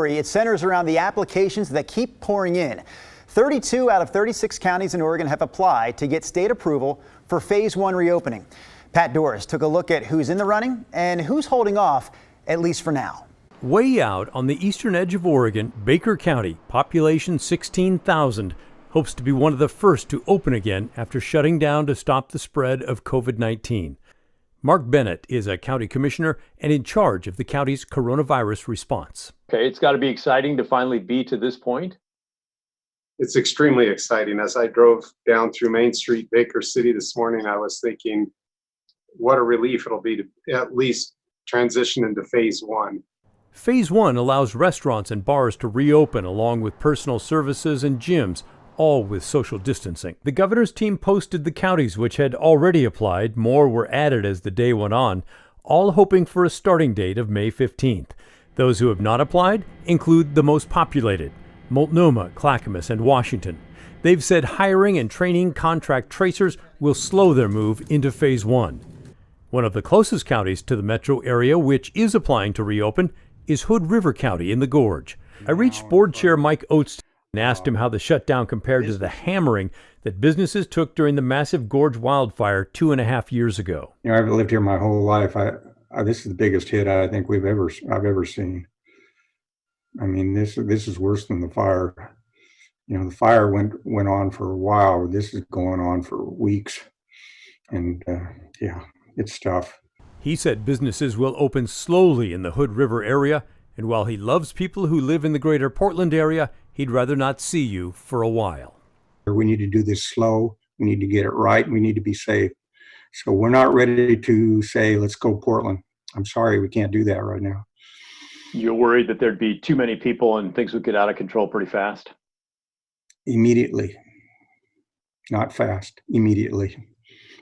It centers around the applications that keep pouring in. 32 out of 36 counties in Oregon have applied to get state approval for Phase 1 reopening. Pat Doris took a look at who's in the running and who's holding off, at least for now. Way out on the eastern edge of Oregon, Baker County, population 16,000, hopes to be one of the first to open again after shutting down to stop the spread of COVID-19. Mark Bennett is a county commissioner and in charge of the county's coronavirus response. Okay, it's got to be exciting to finally be to this point. It's extremely exciting. As I drove down through Main Street, Baker City this morning, I was thinking, what a relief it'll be to at least transition into Phase 1. Phase 1 allows restaurants and bars to reopen along with personal services and gyms, all with social distancing. The governor's team posted the counties which had already applied. More were added as the day went on, all hoping for a starting date of May 15th. Those who have not applied include the most populated, Multnomah, Clackamas, and Washington. They've said hiring and training contract tracers will slow their move into Phase 1. One of the closest counties to the metro area which is applying to reopen is Hood River County in the Gorge. I reached Board Chair Mike Oates and asked him how the shutdown compared to the hammering that businesses took during the massive Gorge wildfire 2.5 years ago. You know, I've lived here my whole life. This is the biggest hit I think I've ever seen. I mean, this is worse than the fire. You know, the fire went on for a while. This is going on for weeks, and yeah, it's tough. He said businesses will open slowly in the Hood River area, and while he loves people who live in the greater Portland area, he'd rather not see you for a while. We need to do this slow. We need to get it right. We need to be safe. So we're not ready to say, let's go Portland. I'm sorry, we can't do that right now. You're worried that there'd be too many people and things would get out of control pretty fast? Immediately. Not fast, immediately.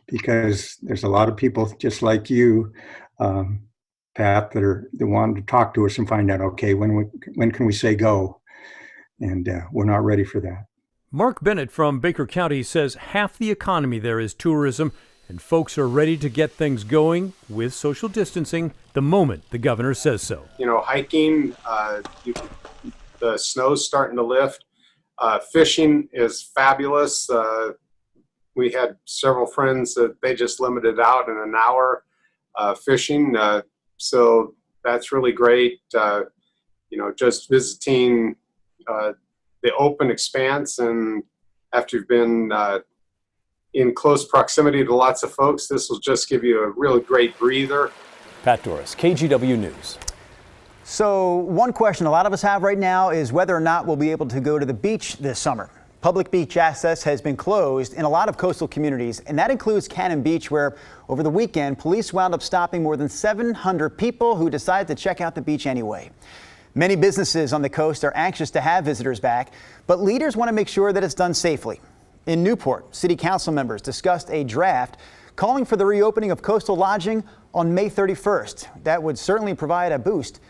Because there's a lot of people just like you, Pat, that want to talk to us and find out, okay, when can we say go? And we're not ready for that. Mark Bennett from Baker County says half the economy there is tourism, and folks are ready to get things going with social distancing the moment the governor says so. You know, hiking, the snow's starting to lift. Fishing is fabulous. We had several friends that they just limited out in an hour fishing. So that's really great. You know, just visiting the open expanse, and after you've been in close proximity to lots of folks, this will just give you a really great breather. Pat Doris, KGW News. So one question a lot of us have right now is whether or not we'll be able to go to the beach this summer. Public beach access has been closed in a lot of coastal communities, and that includes Cannon Beach, where over the weekend, police wound up stopping more than 700 people who decided to check out the beach anyway. Many businesses on the coast are anxious to have visitors back, but leaders want to make sure that it's done safely. In Newport, city council members discussed a draft calling for the reopening of coastal lodging on May 31st. That would certainly provide a boost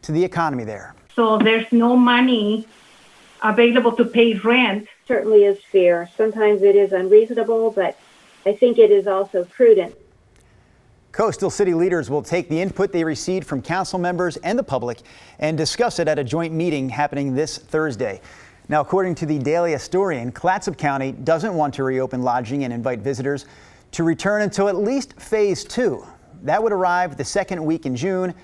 to the economy there. So there's no money available to pay rent. Certainly is fair. Sometimes it is unreasonable, but I think it is also prudent. Coastal city leaders will take the input they received from council members and the public and discuss it at a joint meeting happening this Thursday. Now, according to the Daily Historian, Clatsop County doesn't want to reopen lodging and invite visitors to return until at least Phase 2. That would arrive the second week in June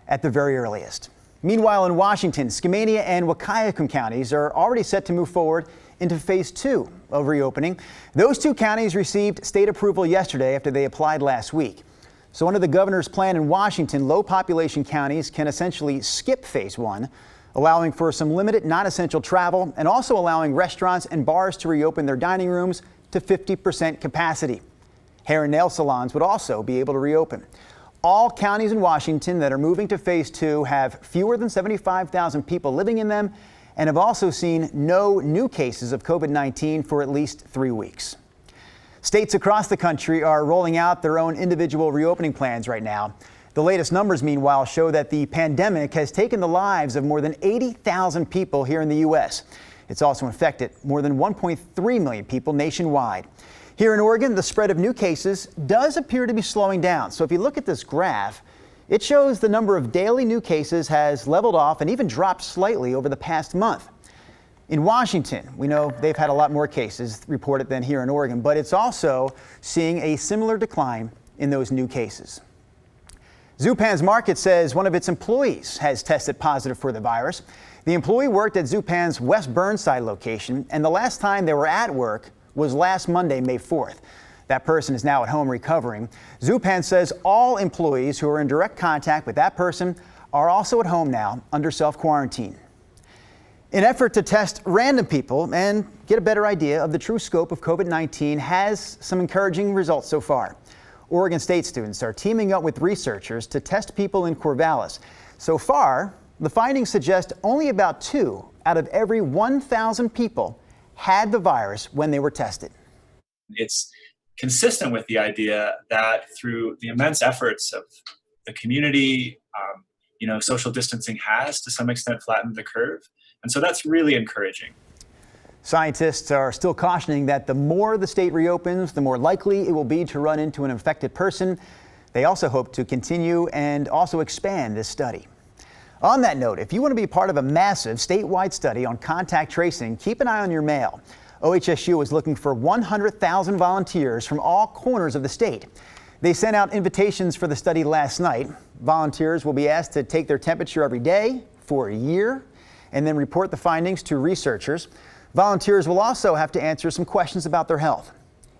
at the very earliest. Meanwhile, in Washington, Skamania and Wahkiakum counties are already set to move forward into Phase 2 of reopening. Those two counties received state approval yesterday after they applied last week. So under the governor's plan in Washington, low population counties can essentially skip Phase 1, allowing for some limited non-essential travel and also allowing restaurants and bars to reopen their dining rooms to 50% capacity. Hair and nail salons would also be able to reopen. All counties in Washington that are moving to Phase 2 have fewer than 75,000 people living in them and have also seen no new cases of COVID-19 for at least 3 weeks. States across the country are rolling out their own individual reopening plans right now. The latest numbers, meanwhile, show that the pandemic has taken the lives of more than 80,000 people here in the U.S. It's also infected more than 1.3 million people nationwide. Here in Oregon, the spread of new cases does appear to be slowing down. So if you look at this graph, It shows the number of daily new cases has leveled off and even dropped slightly over the past month. In Washington, we know they've had a lot more cases reported than here in Oregon, but it's also seeing a similar decline in those new cases. Zupan's Market says one of its employees has tested positive for the virus. The employee worked at Zupan's West Burnside location, and the last time they were at work was last Monday, May 4th. That person is now at home recovering. Zupan says all employees who are in direct contact with that person are also at home now under self-quarantine. An effort to test random people and get a better idea of the true scope of COVID-19 has some encouraging results so far. Oregon State students are teaming up with researchers to test people in Corvallis. So far, the findings suggest only about 2 out of every 1,000 people had the virus when they were tested. It's consistent with the idea that through the immense efforts of the community, social distancing has to some extent flattened the curve. And so that's really encouraging. Scientists are still cautioning that the more the state reopens, the more likely it will be to run into an infected person. They also hope to continue and also expand this study. On that note, if you want to be part of a massive statewide study on contact tracing, keep an eye on your mail. OHSU is looking for 100,000 volunteers from all corners of the state. They sent out invitations for the study last night. Volunteers will be asked to take their temperature every day for a year and then report the findings to researchers. Volunteers will also have to answer some questions about their health.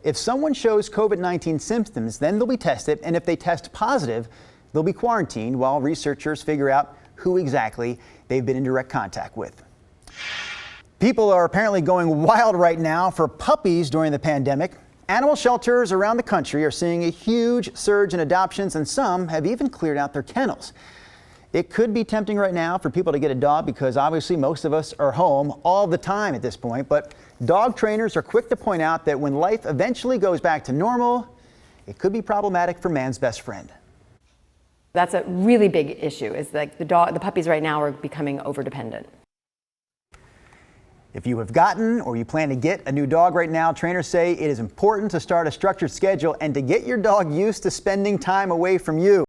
If someone shows COVID-19 symptoms, then they'll be tested, and if they test positive, they'll be quarantined while researchers figure out who exactly they've been in direct contact with. People are apparently going wild right now for puppies during the pandemic. Animal shelters around the country are seeing a huge surge in adoptions, and some have even cleared out their kennels. It could be tempting right now for people to get a dog because obviously most of us are home all the time at this point, but dog trainers are quick to point out that when life eventually goes back to normal, it could be problematic for man's best friend. That's a really big issue, is like the puppies right now are becoming overdependent. If you have gotten or you plan to get a new dog right now, trainers say it is important to start a structured schedule and to get your dog used to spending time away from you.